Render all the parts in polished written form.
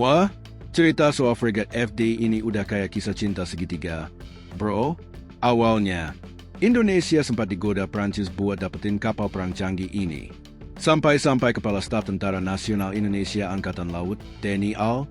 Wah, cerita soal fregat FD ini udah kayak kisah cinta segitiga. Bro, awalnya, Indonesia sempat digoda Prancis buat dapetin kapal perang canggih ini. Sampai-sampai Kepala Staf Tentara Nasional Indonesia Angkatan Laut, TNI AL,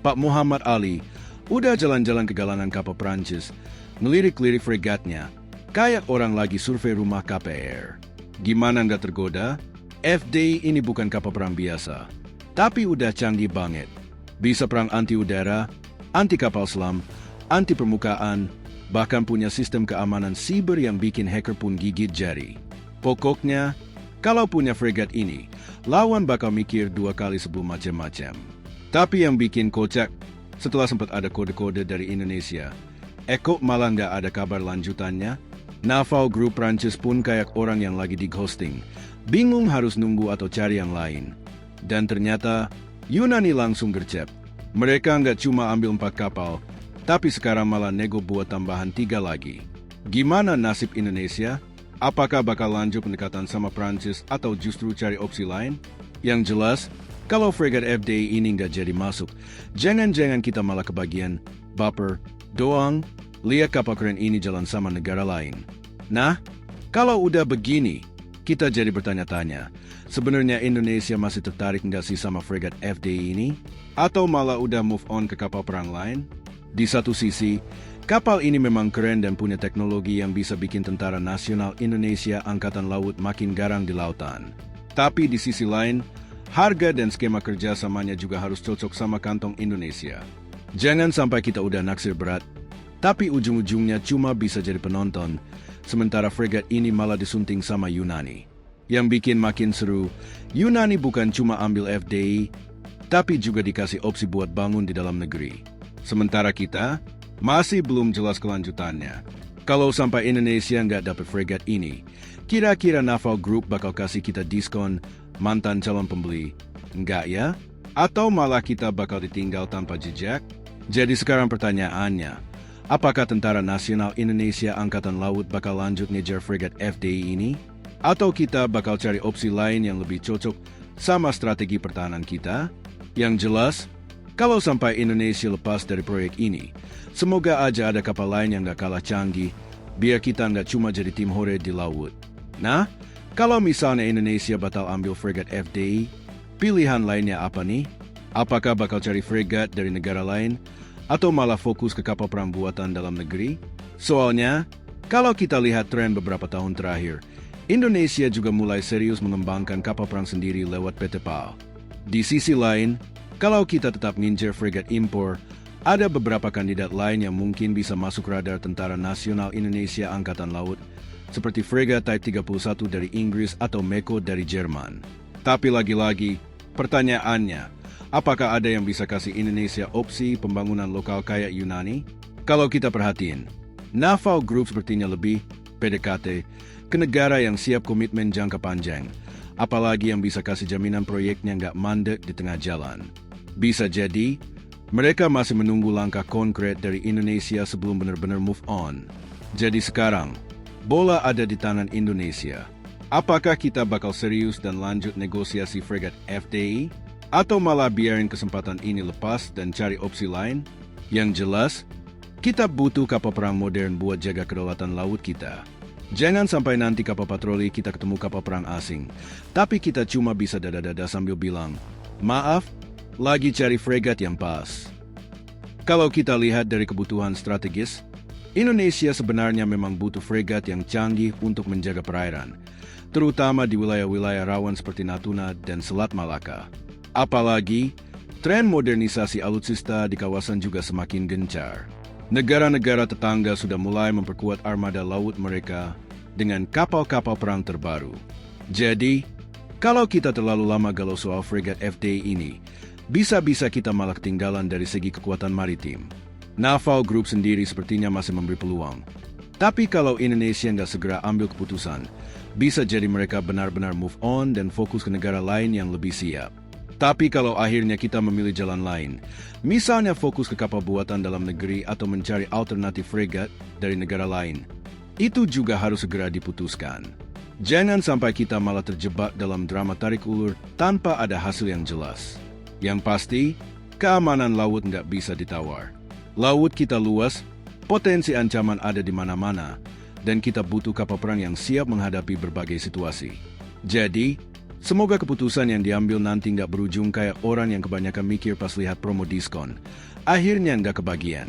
Pak Muhammad Ali, udah jalan-jalan ke galangan kapal Prancis, ngelirik-lirik fregatnya, kayak orang lagi survei rumah KPR. Gimana nggak tergoda? FD ini bukan kapal perang biasa, tapi udah canggih banget. Bisa perang anti udara, anti kapal selam, anti permukaan, bahkan punya sistem keamanan siber yang bikin hacker pun gigit jari. Pokoknya, kalau punya fregat ini, lawan bakal mikir 2 kali sebelum macam-macam. Tapi yang bikin kocak, setelah sempat ada kode-kode dari Indonesia, kok malah nggak ada kabar lanjutannya. Naval Group Prancis pun kayak orang yang lagi di ghosting, bingung harus nunggu atau cari yang lain. Dan ternyata, Yunani langsung gercep. Mereka nggak cuma ambil 4 kapal, tapi sekarang malah nego buat tambahan 3 lagi. Gimana nasib Indonesia? Apakah bakal lanjut pendekatan sama Prancis atau justru cari opsi lain? Yang jelas, kalau fregat FD ini nggak jadi masuk, jangan-jangan kita malah kebagian baper doang lihat kapal keren ini jalan sama negara lain. Nah, kalau udah begini, kita jadi bertanya-tanya, sebenarnya Indonesia masih tertarik nggak sih sama fregat FD ini? Atau malah udah move on ke kapal perang lain? Di satu sisi, kapal ini memang keren dan punya teknologi yang bisa bikin Tentara Nasional Indonesia Angkatan Laut makin garang di lautan. Tapi di sisi lain, harga dan skema kerjasamanya juga harus cocok sama kantong Indonesia. Jangan sampai kita udah naksir berat, tapi ujung-ujungnya cuma bisa jadi penonton, sementara fregat ini malah disunting sama Yunani. Yang bikin makin seru, Yunani bukan cuma ambil FDI, tapi juga dikasih opsi buat bangun di dalam negeri. Sementara kita, masih belum jelas kelanjutannya. Kalau sampai Indonesia nggak dapat fregat ini, kira-kira Naval Group bakal kasih kita diskon mantan calon pembeli? Enggak ya? Atau malah kita bakal ditinggal tanpa jejak? Jadi sekarang pertanyaannya, apakah Tentara Nasional Indonesia Angkatan Laut bakal lanjut ngejar fregat FDI ini? Atau kita bakal cari opsi lain yang lebih cocok sama strategi pertahanan kita? Yang jelas, kalau sampai Indonesia lepas dari proyek ini, semoga aja ada kapal lain yang gak kalah canggih, biar kita nggak cuma jadi tim hore di laut. Nah, kalau misalnya Indonesia batal ambil fregat FDI, pilihan lainnya apa nih? Apakah bakal cari fregat dari negara lain, atau malah fokus ke kapal perang buatan dalam negeri? Soalnya, kalau kita lihat tren beberapa tahun terakhir, Indonesia juga mulai serius mengembangkan kapal perang sendiri lewat PT PAL. Di sisi lain, kalau kita tetap ngincer fregat impor, ada beberapa kandidat lain yang mungkin bisa masuk radar Tentara Nasional Indonesia Angkatan Laut, seperti fregat Type 31 dari Inggris atau Meko dari Jerman. Tapi lagi-lagi, pertanyaannya, apakah ada yang bisa kasih Indonesia opsi pembangunan lokal kayak Yunani? Kalau kita perhatiin, Naval Group sepertinya lebih PDKT ke negara yang siap komitmen jangka panjang, apalagi yang bisa kasih jaminan proyeknya nggak mandek di tengah jalan. Bisa jadi, mereka masih menunggu langkah konkret dari Indonesia sebelum benar-benar move on. Jadi sekarang, bola ada di tangan Indonesia. Apakah kita bakal serius dan lanjut negosiasi fregat FDI? Atau malah biarin kesempatan ini lepas dan cari opsi lain? Yang jelas, kita butuh kapal perang modern buat jaga kedaulatan laut kita. Jangan sampai nanti kapal patroli kita ketemu kapal perang asing, tapi kita cuma bisa dada-dada sambil bilang, maaf, lagi cari fregat yang pas. Kalau kita lihat dari kebutuhan strategis, Indonesia sebenarnya memang butuh fregat yang canggih untuk menjaga perairan, terutama di wilayah-wilayah rawan seperti Natuna dan Selat Malaka. Apalagi, tren modernisasi alutsista di kawasan juga semakin gencar. Negara-negara tetangga sudah mulai memperkuat armada laut mereka dengan kapal-kapal perang terbaru. Jadi, kalau kita terlalu lama galau soal fregat FDI ini, bisa-bisa kita malah ketinggalan dari segi kekuatan maritim. Naval Group sendiri sepertinya masih memberi peluang. Tapi kalau Indonesia nggak segera ambil keputusan, bisa jadi mereka benar-benar move on dan fokus ke negara lain yang lebih siap. Tapi kalau akhirnya kita memilih jalan lain, misalnya fokus ke kapal buatan dalam negeri atau mencari alternatif fregat dari negara lain, itu juga harus segera diputuskan. Jangan sampai kita malah terjebak dalam drama tarik ulur tanpa ada hasil yang jelas. Yang pasti, Keamanan laut nggak bisa ditawar. Laut kita luas, potensi ancaman ada di mana-mana, dan kita butuh kapal perang yang siap menghadapi berbagai situasi. Jadi, semoga keputusan yang diambil nanti nggak berujung kayak orang yang kebanyakan mikir pas lihat promo diskon. Akhirnya nggak kebagian.